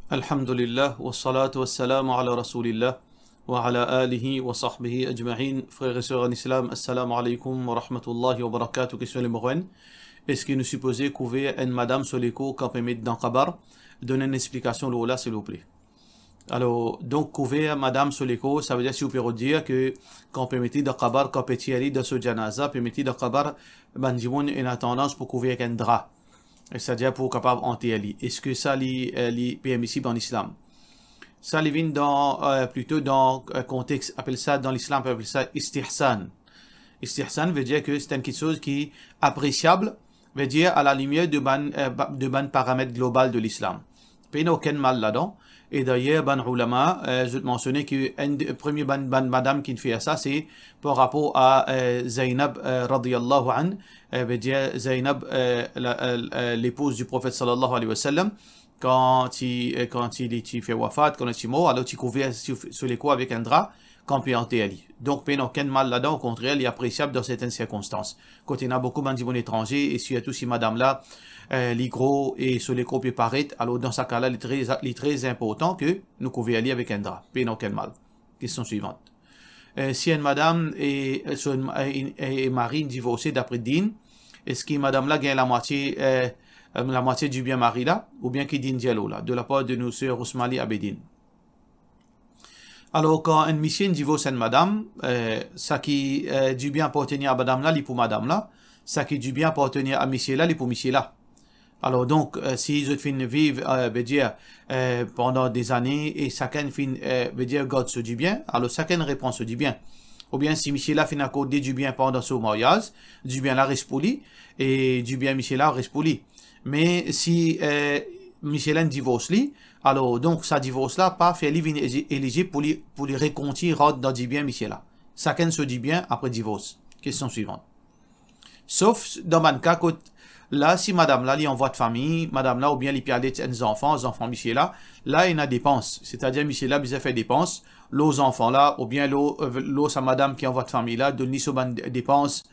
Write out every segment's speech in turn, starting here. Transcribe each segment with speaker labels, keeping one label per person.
Speaker 1: Alhamdulillah, wa salatu wa salam ala rasulillah, wa ala alihi wa sahbihi ajma'in. Frères et sœurs en islam, assalamu alaikum wa rahmatullahi wa barakatuh. Question numéro 1. Est-ce qu'il nous supposé couvrir une madame sur l'écho quand on met dans Kabar? Donnez une explication là, s'il vous plaît. Alors, donc, couvrir madame sur l'écho, ça veut dire, si vous pouvez dire que quand on peut mettre dans Kabar, quand on peut tirer dans ce janaza, peut mettre dans Kabar, ben, une tendance pour couvrir avec un drap. C'est-à-dire pour capable anti-ali. Est-ce que ça est permissible en islam? Ça vient dans plutôt dans contexte, appelle ça dans l'islam, appelle ça istihsan. Istihsan veut dire que c'est une chose qui est appréciable, veut dire à la lumière de ban paramètres global de l'islam. Il n'y a aucun mal là-dedans. Et d'ailleurs, ban ulama, je te mentionnais que le premier ban madame qui fait ça, c'est par rapport à Zainab radiyallahu an, veut dire Zainab, l'épouse du prophète sallallahu alayhi wa sallam, quand il fait wafat, quand il est mort, alors il couvert sur les coups avec un drap, quand il est ali. Donc, il n'y a aucun mal là-dedans, au contraire, il est appréciable dans certaines circonstances. Quand il y a beaucoup de étrangers, et surtout si madame là, les gros et sur les copies paraît, alors dans ce cas-là, il est très important que nous couvions aller avec un drap. Il n'y a aucun mal. Question suivante. Si une madame est mariée, divorcée d'après Din, est-ce que madame là gagne la moitié du bien mari là, ou bien qui dit dialogue là, de la part de nos sœurs Ousmali Abedin? Alors, quand un monsieur divorce une madame, ça qui du bien appartenir à madame là, il pour madame là, ça qui du bien appartenir à monsieur là, il pour monsieur là. Alors donc, si ils fin vivre, pendant des années et chacun fin, garde ce du bien, alors chacun répond ce du bien. Ou bien si Michel fin accordé du bien pendant ce mariage, du bien là reste poli et du bien Michel là reste poli. Mais si Michel divorce lui, alors donc sa divorce là pas fait lui éligible pour les reconquérir dans du bien Michel là. Chacun se dit bien après divorce. Question suivante. Sauf dans mon cas, là, si madame là, il envoie de famille, madame là, ou bien il peut aller des enfants Michel là, il y a dépenses. C'est-à-dire, Michel là, il fait dépenses, l'aux enfants là, ou bien l'eau sa madame qui envoie de famille là, donne-lui sur dépenses,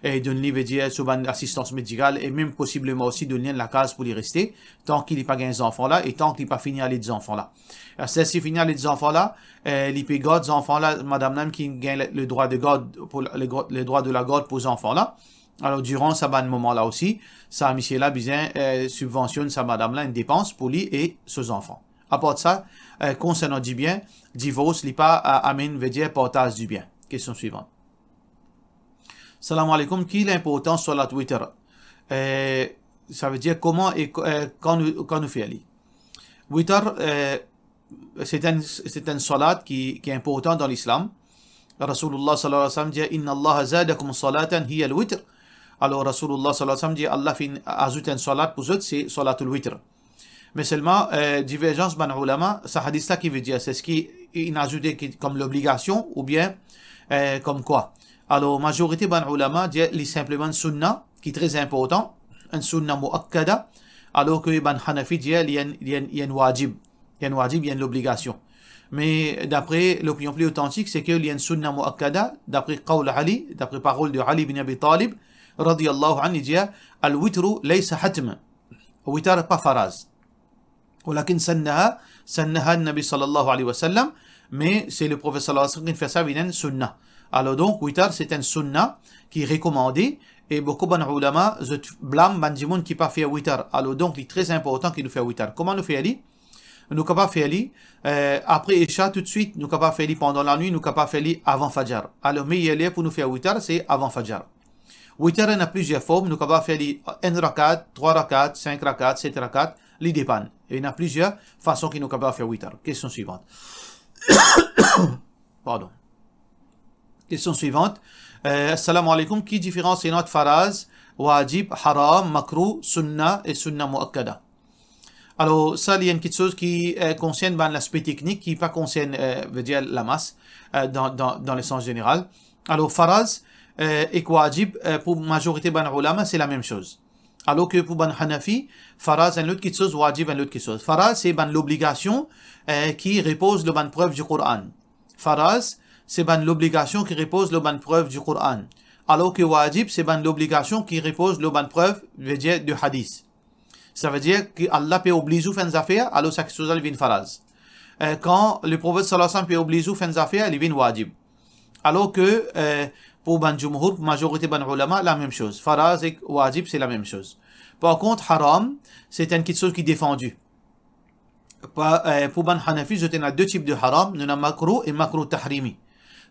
Speaker 1: et donne-lui, veut dire, sur assistance médicale, et même possiblement aussi donne-lui la case pour y rester, tant qu'il n'est pas gagné des enfants là, et tant qu'il n'est pas fini à les enfants là. Si fini à les enfants là, il peut garder les enfants là, madame là, qui gagne le droit de garde, pour le droit de la garde pour les enfants là. Alors, durant ce moment-là aussi, ça, Michel-là, bien, subventionne sa madame-là une dépense pour lui et ses enfants. À part de ça, concernant du bien, divorce, il pas amène, veut dire, partage du bien. Question suivante. Salam alaikum, qui est l'importance sur la Twitter? Ça veut dire comment et quand nous faisons. Twitter, c'est un salat qui est important dans l'islam. Rasulullah sallallahu alayhi wa sallam dit Inna Allah zadakum salatan hiya al-witr. Alors Rasulullah sallallahu alayhi wa sallam dit Allah fin ajoute un salat pour eux, c'est salatul witr. Mais seulement divergence ban ulama, ça hadith là qui veut dire c'est ce qui est ajouté comme l'obligation ou bien comme quoi. Alors majorité ban ulama dit simplement sunnah qui est très important, un sunnah muakkada, alors que ban hanafi dit il y a un wajib, il y a l'obligation. Mais d'après l'opinion plus authentique, c'est qu'il y a une sunna muakkada, d'après qawl Ali, d'après parole de Ali ibn Abi Talib, radiyallahu anhu, il dit al-witru laysa hatm. Witr pas faraz. ولكن سنها النبي صلى الله عليه وسلم, mais c'est le prophète sallallahu alayhi wa sallam qui fait ça avec une sunna. Alors donc, witr c'est un sunna qui est recommandé, et beaucoup de ulama blâment bandimoun qui pas fait witr. Alors donc, il est très important qu'il nous fait witr. Comment nous fait Ali? Nous sommes capables de faire après Isha tout de suite, nous sommes capables de faire pendant la nuit, nous sommes capables de faire avant Fajr. Alors, le meilleur pour nous faire witr, c'est avant Fajr. Witr, il y a plusieurs formes, nous sommes capables de faire 1 rakat, 3 rakat, 5 rakat, 7 rakat, les dépend. Il y a plusieurs façons que nous sommes capables de faire witr. Question suivante. Pardon. Question suivante. Assalamu alaikum. Qui différencie notre faraz, wajib, haram, makruh, sunnah et sunnah muakkada? Alors, ça, il y a une petite chose qui concerne l'aspect technique, qui pas concerne, veut dire, la masse, dans le sens général. Alors, faraz et wajib, pour majorité ban ulama, c'est la même chose. Alors que pour ban hanafi, faraz, une autre petite chose, wajib, une autre petite chose. Faraz, c'est l'obligation qui repose le ban preuve du Coran. Faraz, c'est l'obligation qui repose le ban preuve du Coran. Alors que wajib, c'est l'obligation qui repose le ban preuve, veut dire, du hadith. Ça veut dire que Allah peut obliger faire des affaires, alors ça chose il vient faraz. Quand le prophète sallallahu alayhi wa sallam peut obliger faire des affaires, il vient wajib. Alors que pour ban jumhur, majorité ban ulama, la même chose. Faraz et wajib, c'est la même chose. Par contre, haram, c'est une chose qui est défendue. Pour ban hanafi, je tenais deux types de haram, nous avons makruh et makruh tahrimi.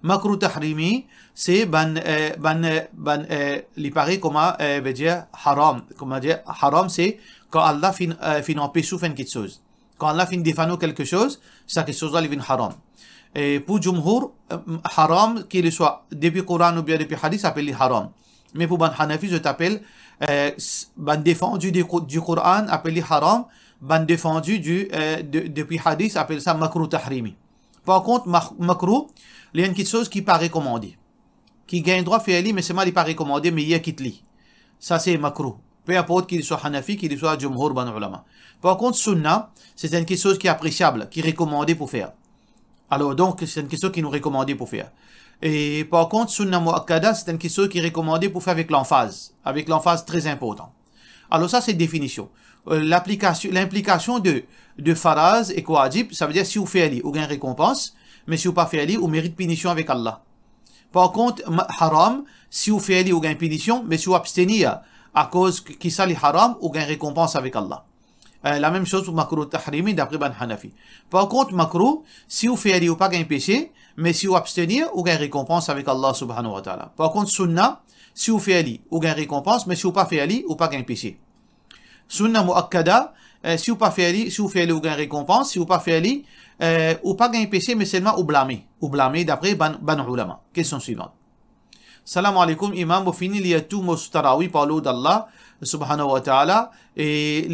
Speaker 1: Makruh tahrimi, c'est il paraît comment veut dire haram. Comment dire haram, c'est quand Allah fin empêche ou fait quelque chose. Quand Allah fin défendre quelque chose, ça quelque chose là il vient haram. Et pour jumhur, haram, qu'il soit depuis le Coran ou bien depuis le hadith, s'appelle haram. Mais pour ban hanafi, je t'appelle ban défendu du Coran, appelle haram. Ban défendu depuis hadith, appelle ça makruh tahrimi. Par contre, makruh, il y a une chose qui paraît recommandée. Qui gagne droit faire mais c'est mal il pas recommandé, mais il y a qui te lit. Ça c'est makruh. Peu importe qu'il soit hanafi, qu'il soit jumhur ban ulama. Par contre, sunnah, c'est une chose qui est appréciable, qui est recommandée pour faire. Alors donc, c'est une question qui nous recommandée pour faire. Et par contre, sunnah muakkada, c'est une question qui est recommandée pour faire avec l'emphase très importante. Alors ça, c'est définition. L'implication de faraz et wajib, ça veut dire si vous faites ali, vous gagnez récompense, mais si vous pas fait ali, vous méritez punition avec Allah. Par contre, haram, si vous faites ali, vous gagnez punition, mais si vous abstenir à cause qui ça les haram, vous gagnez récompense avec Allah. La même chose pour makruh tahrimi d'après ban hanafi. Par contre, makruh, si vous faites ali, vous pas gagnez péché, mais si vous abstenir, vous gagnez récompense avec Allah subhanahu wa ta'ala. Par contre, sunnah, si vous faites ali, vous gagnez récompense, mais si vous pas fait ali, vous pas gagnez péché. Sunnah muakkada, si vous pas fait ali, si vous faites ali, vous gagnez récompense, si vous pas fait ali, ou pas gagnez péché, mais seulement ou blâmer d'après ban ulama. Question suivante. Salam alaikum, imam, vous finissez il y a tout mustarawi par l'eau d'Allah subhanahu wa ta'ala et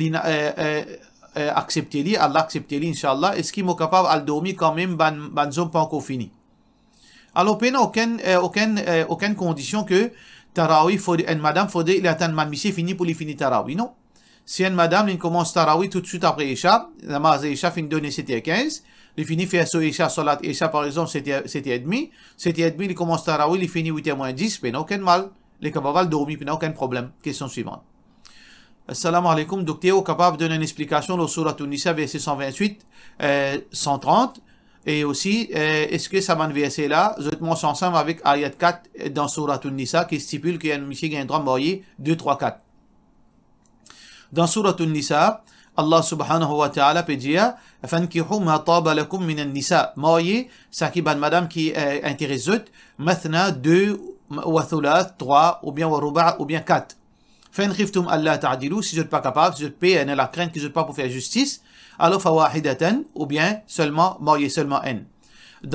Speaker 1: acceptez-li, Allah acceptez-li, inshallah. Est-ce qu'il est capable de dormir quand même ban zone pas encore fini? Alors, il n'y a aucune condition que Tarawi, madame, faudrait il attend man monsieur fini pour lui finir Tarawi, non? Si une madame, il commence Tarawi tout de suite après Isha, la namaz Isha fin donner 7h15, il finit faire so Isha, salat Isha par exemple 7h30, il commence Tarawi, il finit 8h-10, mais il n'y a aucun mal, il est capable de dormir, il n'y a aucun problème. Question suivante. Assalamu alaikum, docteur, capable de donner une explication au Surat An-Nisa, verset 128, 130, et aussi, est-ce que ça m'a verset là, je te montre ensemble avec Ayat 4 dans Surat An-Nisa qui stipule qu'il y a un monsieur qui a un droit de marier 2, 3, 4. Dans Surat An-Nisa, Allah subhanahu wa ta'ala peut dire Fankihu ma taba lakum min an-nisa. Marié, ça qui ban madame qui intéresse mathna 2 wa thulath 3 ou bien wa ruba' ou bien 4. Fan khiftum alla ta'dilu, si je n'êtes pas capable, si je paie la crainte que je ne pas pour faire justice, alors fawahidatan ou bien seulement marié seulement un.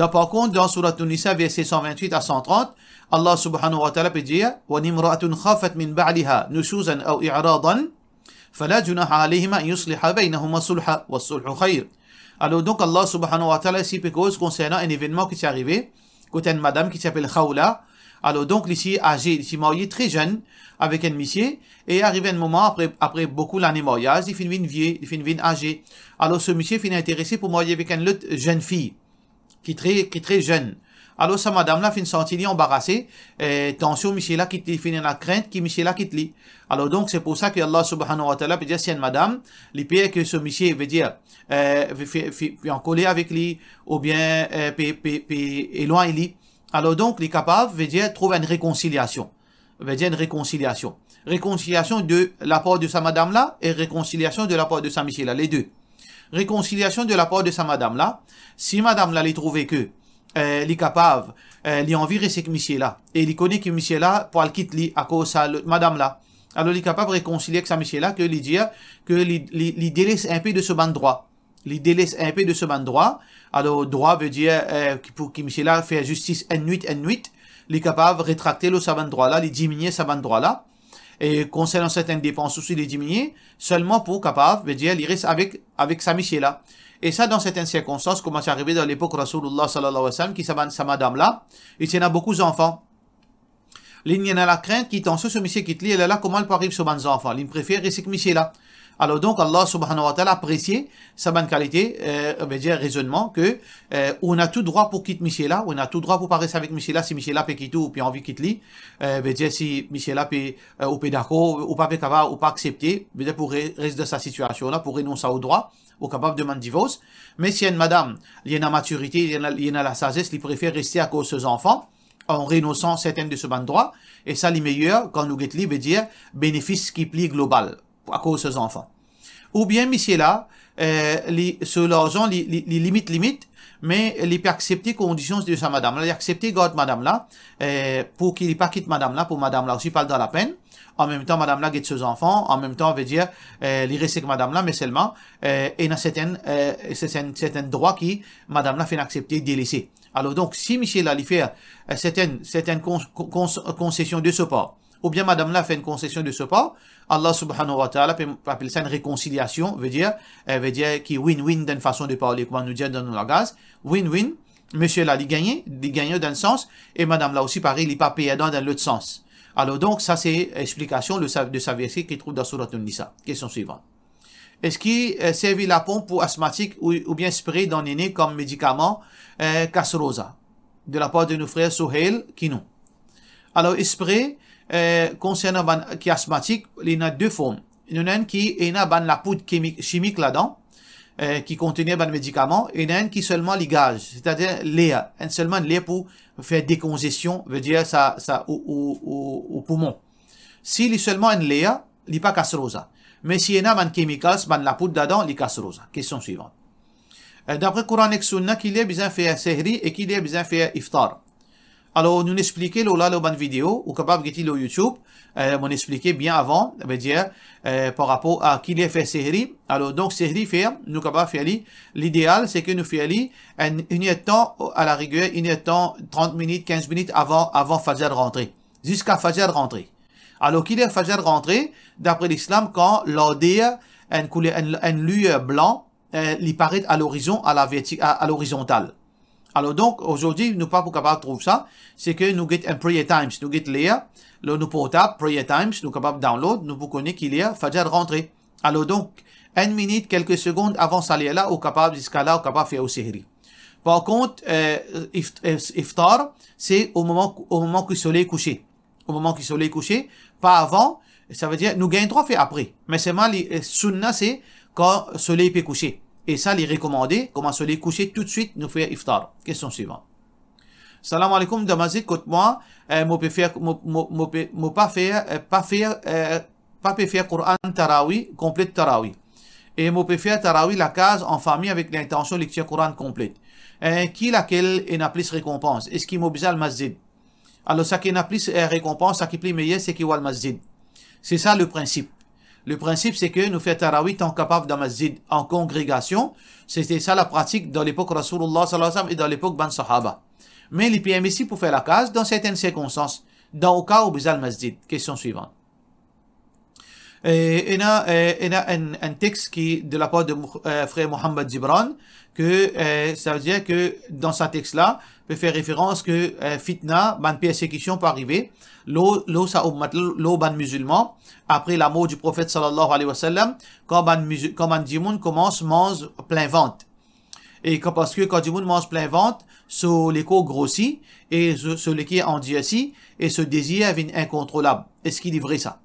Speaker 1: Par contre, dans Surat An-Nisa verset 128 à 130, Allah subhanahu wa ta'ala peut dire wa nimra'atun khafat min ba'liha nushuzan aw i'radan فلا جناح عليهما أن يصلح بينهما صلحا والصلح خير. Alors donc Allah subhanahu wa ta'ala ici cause concernant un événement qui s'est arrivé, côté une madame qui s'appelle Khawla. Alors donc ici âgée, ici mariée très jeune avec un monsieur et arrivé un moment après beaucoup l'année mariage, il finit une vieille, il finit une âgée. Alors ce monsieur finit intéressé pour marier avec une autre jeune fille qui est très jeune. Alors, sa madame-là finit sentir embarrassée. Attention, monsieur-là qui finit la crainte, qui monsieur-là quitte lui. Alors, donc, c'est pour ça que Allah subhanahu wa ta'ala peut dire, si une madame, il peut que ce monsieur veut dire, en coller avec lui, ou bien, éloigner lui. Alors, donc, il est capable, veut dire, trouver une réconciliation. Veut dire une réconciliation. Réconciliation de la part de sa madame-là et réconciliation de la part de sa monsieur-là, les deux. Réconciliation de la part de sa madame-là. Si madame-là, il trouve que, il est capable, il a envie de rester avec monsieur-là. Et il connaît que monsieur-là, pour le quitter à cause de madame-là. Alors, il est capable de réconcilier avec sa monsieur-là, que lui dire, que il délaisse un peu de ce ban droit. Il délaisse un peu de ce ban droit. Alors, droit veut dire, pour que monsieur-là fasse justice une nuit, il est capable de rétracter le ban droit-là, il diminuer ce ban droit-là. Et concernant certaines dépenses aussi, il diminuer, seulement pour capable, veut dire, il reste avec sa monsieur-là. Et ça, dans certaines circonstances, comme c'est arrivé dans l'époque Rasulullah sallallahu alayhi wa sallam, qui s'appelle sa madame-là, il y en a beaucoup d'enfants. Il y en a la crainte qui, dans ce monsieur qui te lit, elle est là, comment elle peut arriver sur ses enfants? Il préfère rester avec monsieur-là. Alors donc Allah subhanahu wa ta'ala apprécié sa bonne qualité, veut dire raisonnement que on a tout droit pour quitter Michela, on a tout droit pour parler avec Michela si Michela peut quitter ou puis envie quitter lui, veut dire si Michela peut ou peut d'accord ou pas capable ou pas accepter, veut dire pour rester de sa situation là, pour renoncer au droit ou capable de demander divorce. Mais si une madame, il y a la maturité, il y a la sagesse, il préfère rester à cause de ses enfants en renonçant certaines de ce ban droit, et ça les meilleurs quand nous get veut dire bénéfice qui plie global à cause de ses enfants. Ou bien monsieur là sur l'argent les limite mais il peut accepter conditions de sa madame là, il accepter garde madame là pour qu'il pas quitte madame là, pour madame là aussi pas dans la peine. En même temps, madame là, guette ses enfants. En même temps, veut dire, il reste avec madame là, mais seulement, il y a certains droits qui, madame là, fait accepter, délaisser. Alors donc, si Michel là, il fait certaines concessions de ce part, ou bien madame là fait une concession de ce part, Allah subhanahu wa ta'ala peut appeler ça une réconciliation, veut dire qui win-win d'une façon de parler, comme nous dit dans nos langages, win-win. Monsieur là, il gagne dans le sens, et madame là aussi, pareil, il pas payé dans l'autre sens. Alors donc, ça c'est explication de sa verset qui trouve dans Surat An-Nisa. Question suivante. Est-ce qu'il servit la pompe pour asthmatique ou bien spray dans les nez comme médicament Casrosa de la part de nos frères Sohail Kino. Alors, spray concernant qui est asthmatique, il y a deux formes. Il y en a une qui est la poudre chimique là-dedans qui contenait un médicament, et il y en a une qui seulement ligage, c'est-à-dire l'air, seulement l'air pour faire décongestion, veut dire ça au poumon. S'il est seulement un l'air, il n'est pas casrosa. Mais s'il y a un chemical, la poudre dedans, il est casrosa. Question suivante. D'après Coran et Sunna, qu'il y a besoin de faire sehri et qu'il y a besoin de faire iftar. Alors, nous expliquons là, la bonne vidéo, ou capable de sur YouTube, on expliquait bien avant, veut dire, par rapport à qui les fait sehri. Alors, donc, sehri faire, nous capable de faire l'idéal, c'est que nous faisons une heure de temps, à la rigueur, une heure de temps, 30 minutes, 15 minutes avant Fajr rentrer. Jusqu'à Fajr rentrer. Alors, qui est Fajr rentrer, d'après l'islam, quand l'ordre, un lueur blanc, il paraît à l'horizon, à l'horizontale. Alors donc, aujourd'hui, nous pas pour capable de trouver ça, c'est que nous get un prayer times, nous get l'air, nous portable, prayer times, nous capable de download, nous pour connaître qu'il y a Fajr rentré. Alors donc, 1 minute, quelques secondes avant ça là, ou capable jusqu'à là, ou capable de faire au sehri. Par contre, iftar, c'est au moment que le soleil est couché. Au moment que le soleil est couché, pas avant, ça veut dire, nous gagnons 3 faits après. Mais seulement, sunna, c'est quand le soleil est couché. Et ça, les recommandé, comment se les coucher tout de suite, nous faire iftar. Question suivante. Salam alaikum, Damazid, côte-moi, pas faire Coran Tarawi, complète Tarawi. Et faire Tarawi, la case en famille avec l'intention de lecture Coran complète. Qui laquelle est la plus récompense? Est-ce qu'il m'a besoin le masjid? Alors, ça qui est la plus récompense, ça qui est plus meilleur, c'est qu'il y a le masjid. C'est ça le principe. Le principe, c'est que nous faisons tarawih tant capable dans masjid en congrégation. C'était ça la pratique dans l'époque Rasulullah sallallahu alayhi wa sallam et dans l'époque Ban Sahaba. Mais les PM ici pour faire la case dans certaines circonstances. Dans le cas où vous avez le masjid. Question suivante. Il y a un texte qui, de la part de frère Mohammed Gibran, que ça veut dire que dans ce texte-là, peut faire référence que fitna, ban persécution peut arriver, l'eau ban musulman, après la mort du prophète sallallahu alayhi wa sallam, quand ban dimoun commence mange plein ventre. Et parce que quand dimoun mange plein ventre, sur l'écho grossit, et sur l'équipe endurci, et ce désir est incontrôlable. Est-ce qu'il est vrai ça?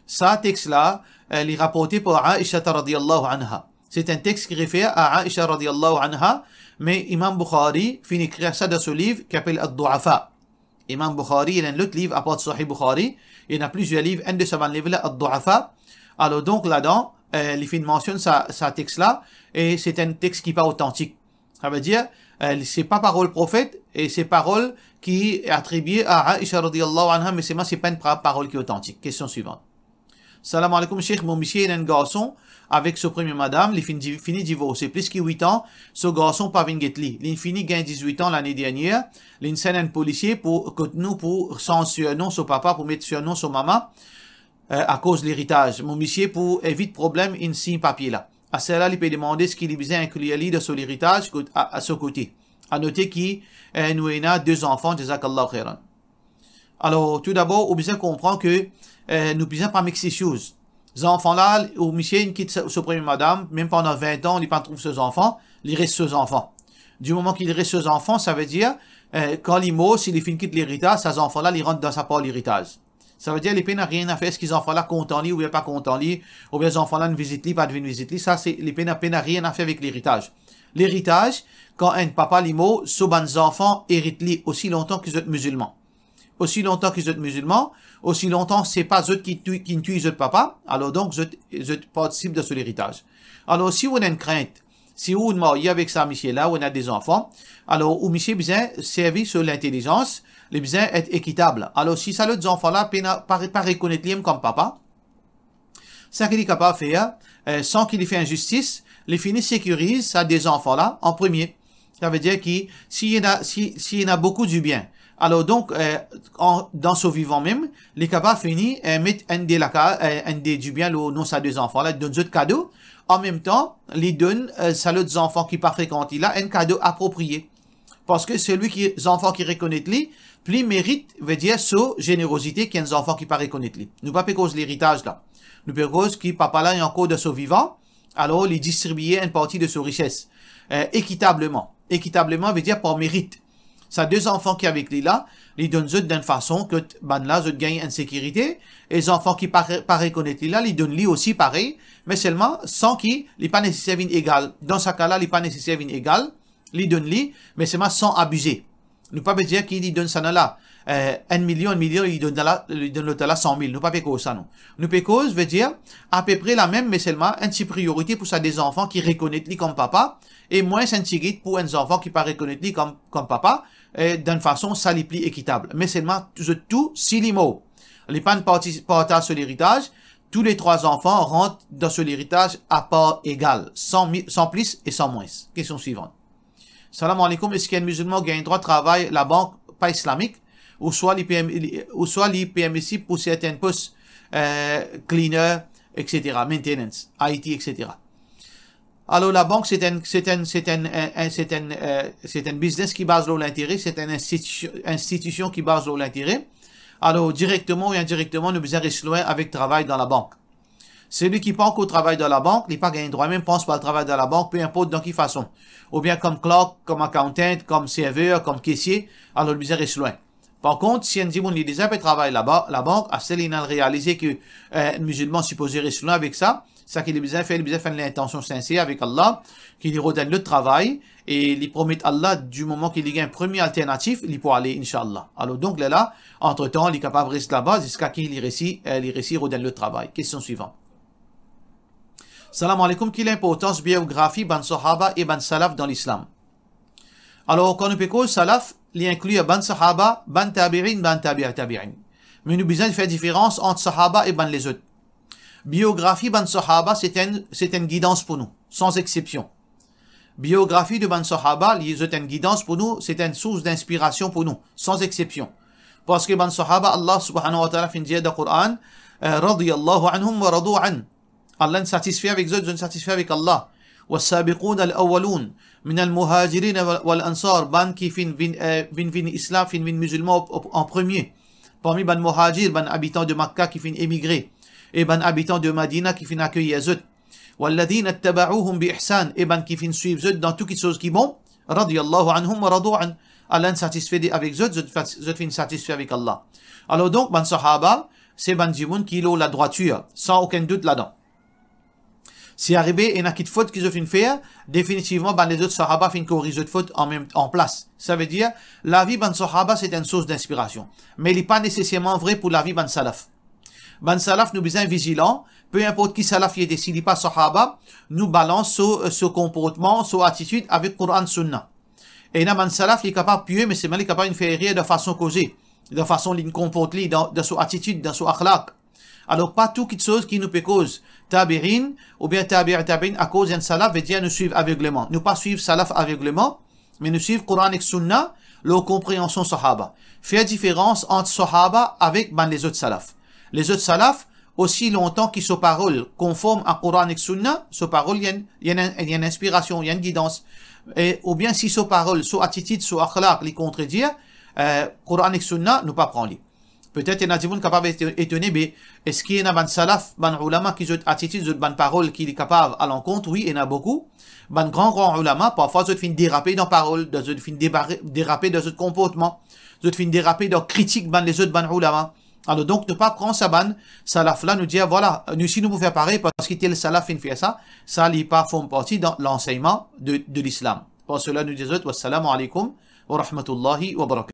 Speaker 1: Ça, texte-là, il est rapporté par Aisha radiyallahu anha. C'est un texte qui réfère à Aisha radiyallahu anha, mais Imam Bukhari finit d'écrire ça dans ce livre qui s'appelle Ad-Du'afa. Imam Bukhari, il a un autre livre à part de Sahih Bukhari, il y en a plusieurs livres, un de ces livres-là, Ad-Du'afa. Alors donc là-dedans, il fait une mention de ce texte-là, et c'est un texte qui n'est pas authentique. Ça veut dire, c'est pas parole prophète, et c'est parole qui est attribuée à Aisha radiyallahu anha, mais c'est pas une parole qui est authentique. Question suivante. Salam alaikum, Cheikh, mon monsieur est un garçon avec sa première madame, il finit divorcé. Plus que 8 ans, ce garçon pas venu getli. Il finit gain 18 ans l'année dernière. Il s'est un policier pour sans surnom son papa, pour mettre surnom son maman, à cause de l'héritage. Mon monsieur, pour éviter problème, il signe papier là. À cela, il peut demander ce qu'il est besoin d'inclure de son héritage à ce côté. À noter qu'il nous a 2 enfants, jazakallahu khairan. Alors, tout d'abord, on besoin comprendre que nous besoin pas mixer choses. ces enfants-là, ou monsieur, il quitte sa première madame, même pendant 20 ans, il pas trouve ses enfants, il reste ses enfants. Du moment qu'il reste ses enfants, ça veut dire, quand il meurt, s'il quitte l'héritage, ces enfants-là, ils rentrent dans sa part l'héritage. Ça veut dire, les peines n'ont rien à faire, est-ce qu'ils enfants-là content lui, ou bien pas content lui, ou bien les enfants-là ne visitent lui, pas de visite lui, ça, c'est, les peines n'ont rien à faire avec l'héritage. L'héritage, quand un papa li meurt, ses enfants héritent lui aussi longtemps qu'ils sont musulmans. Aussi longtemps qu'ils sont musulmans, aussi longtemps c'est pas eux qui tuent eux papa, alors donc eux participent de cet héritage. Alors si on a une crainte, si on est marié avec ça, monsieur là, on a des enfants, alors ou monsieur besoin servir sur l'intelligence, les besoin être équitable. Alors si ça les enfants là pas reconnaître lui comme papa, ça qu'il est capable de faire, sans qu'il fait injustice, les finis sécurise ça des enfants là en premier. Ça veut dire que s'il y en a beaucoup du bien, alors donc, dans ce vivant même, les capables finissent mettre un des du bien, non, ça deux enfants là, donnent d'autres cadeaux. En même temps, les donnent, ça les enfants qui pas fréquentent là, un cadeau approprié. Parce que celui les enfants qui reconnaissent lui, plus mérite, veut dire, sa générosité qu'un enfant qui pas reconnaître lui. Nous pas cause l'héritage là. Nous pas cause qui papa là est encore de ce vivant, alors il distribuer une partie de sa richesse, équitablement. Équitablement veut dire par mérite. Ça deux enfants qui avec lui là, les donnent d'une façon que là gagnent une sécurité, et les enfants qui pas reconnaître lui là, les donnent lui aussi pareil, mais seulement sans qu'il n'est pas nécessaire une égale. Dans ce cas-là, il n'est pas nécessaire une égale, les donnent lui, mais seulement sans abuser. Nous pas dire qu'il donne ça là, 1 million, il donne l'autre là 100 000. Nous pas cause ça non. Nous cause veut dire à peu près la même, mais seulement une petite priorité pour ça des enfants qui reconnaissent lui comme papa, et moins un petit guide pour un enfant qui pas reconnaître lui comme papa, d'une façon ça les plus équitable. Mais seulement tout si les mots. Les pas partage sur l'héritage, tous les trois enfants rentrent dans ce l'héritage à part égale, sans plus et sans moins. Question suivante. Salam alaikum, est-ce qu'un musulman gagne droit de travail la banque pas islamique, ou soit l'IPMSI pour certains postes, cleaner, etc., maintenance, IT, etc. Alors la banque c'est un business qui base sur l'intérêt, c'est une institution qui base sur l'intérêt. Alors directement ou indirectement nous besoin rester loin avec travail dans la banque. Celui qui pense au travail dans la banque, il n'a pas gagné droit, même pense pas au travail dans la banque, peu importe dans quelle façon. Ou bien comme clerk, comme accountant, comme serveur, comme caissier, alors le besoin reste loin. Par contre, si un dit, il déjà peut travailler là-bas, la banque, à celle il a réalisé que un musulman supposé rester loin avec ça, ça qu'il a besoin de faire l'intention sincère avec Allah, qu'il lui redonne le travail, et il promet Allah, du moment qu'il y a un premier alternatif, il peut aller, Inch'Allah. Alors donc là, entre-temps, il est capable de rester là-bas jusqu'à qu'il réussit, redonne le travail. Question suivante. Salam alaikum, quelle est l'importance biographie ban Sahaba et ban Salaf dans l'islam? Alors, quand nous parlons Salaf, il inclut ban Sahaba, ban Tabi'in, ban Tabi'in. Mais nous avons besoin de faire différence entre Sahaba et ban les autres. Biographie ban Sahaba, c'est une guidance pour nous, sans exception. Biographie de ban Sahaba, c'est une guidance pour nous, c'est une source d'inspiration pour nous, sans exception. Parce que ban Sahaba, Allah subhanahu wa ta'ala, fin dit dans le Coran, radiyallahu anhum wa radu an. Allah est satisfait avec eux, je satisfait avec Allah. والسابقون الأولون من المهاجرين والأنصار ban qui fin islam, fin musulman en premier. Parmi ban muhajir, ban habitants de Makkah qui fin émigrés. Et ban habitants de Madina qui fin accueillir eux. والذين اتبعوهم بإحسان et ban qui fin suivre eux dans toutes choses qui vont. radiyallahu anhum wa radu an. Allah est satisfait avec eux, je fin satisfait avec Allah. Alors donc, ban sahaba, c'est ban djimoun qui ont la droiture, sans aucun doute là-dedans. Si arrivé une acquis de faute qu'ils ont fait faire, définitivement, ben les autres sahaba fin corriger de faute en place. Ça veut dire, la vie ban sahaba c'est une source d'inspiration. Mais il n'est pas nécessairement vrai pour la vie ban salaf. Ban salaf nous besoin vigilants, peu importe qui salaf y était, s'il n'est pas sahaba, nous balance ce comportement, son attitude avec Coran Sunna. Et là, ban salaf il est capable de puer, mais c'est mal, il est capable de faire rire de façon causée, de façon qu'il comporte, de son attitude, de son akhlaq. Alors, pas toute chose qui nous peut cause tabi'in, ou bien tabi'in à cause d'un salaf, veut dire nous suivre aveuglement. Nous pas suivre salaf aveuglement, mais nous suivre Coran et Sunna, leur compréhension sahaba. Faire différence entre sahaba avec les autres salaf. Les autres salaf, aussi longtemps qu'ils sont paroles conformes à Coran et Sunna, sont paroles, il y a une inspiration, il y a une guidance. Ou bien si sont paroles, sont attitude, sont akhlaq, les contredire, Coran et Sunna, nous pas prendre. Peut-être il y a des gens capables d'étonner, mais est-ce qu'il y a ban salaf, ban ulama qui ont attitude, ban parole qui est capable à l'encontre? Oui, il y en a beaucoup. Ban grand ulama, parfois ils fin déraper dans parole, ils fin déraper dans ce comportement, ils fin déraper dans critique ban les autres ban ulama. Alors donc ne pas prendre sa ban salaf là nous dire voilà, nous si nous pouvons faire pareil parce que tel salaf fait ça, ça n'est pas font partie dans l'enseignement de l'islam. Pour cela nous disons wassalamu alaikum wa rahmatullahi wa barakatuh.